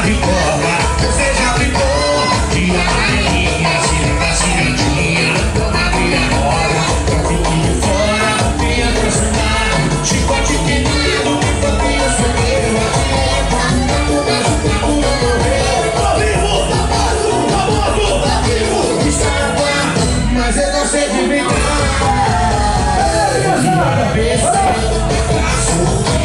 bicola, você já brigou de amarelinha, ciranda, cirandinha, toma brilha roda, pra fique de fora, venha aproximar, chicote queimado, papinho soneiro, tô vivo, tô morto, tô vivo, estava, mas eu não sei de brincar.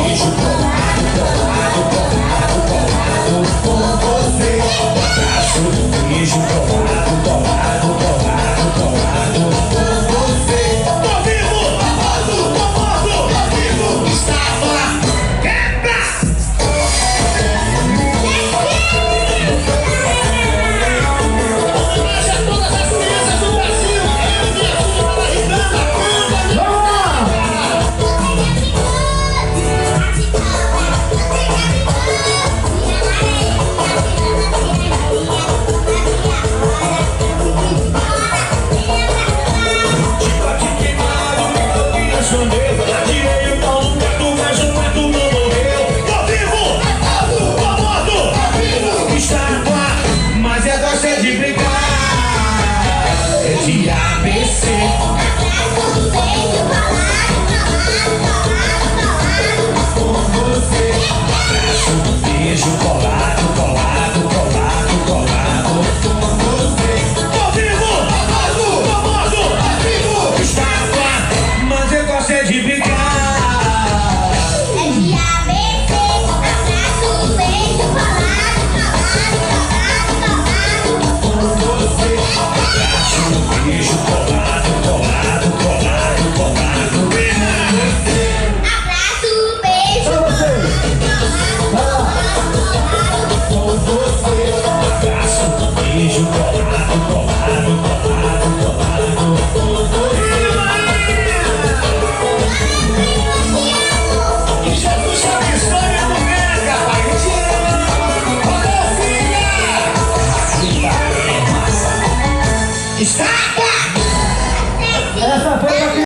Beijo colado, colado, colado, colado com você. Abraço, beijo colado, colado, colado, colado com você. Tô vivo, tô morto, tô vivo, estava. Epa! Homenagem a todas as crianças do Brasil. Eu e a turma da Ritana. Tirei o pau do teto, mas o teto não morreu. Tô vivo, tô morto, tô vivo, estava, mas eu gostei de brincar. É de ABC. Com você. Abraço, beijo, colado, colado, colado, colado com você. Tô vivo, tô morto, tô vivo, estava, mas eu gostei de brincar. Beijo colado, colado, colado, colado com você. Abraço, beijo, Com você. Abraço, beijo colado, colado, colado, colado com você. Que Jesus abençoe a mulher, pai. Eu te amo. Ô, filha. Está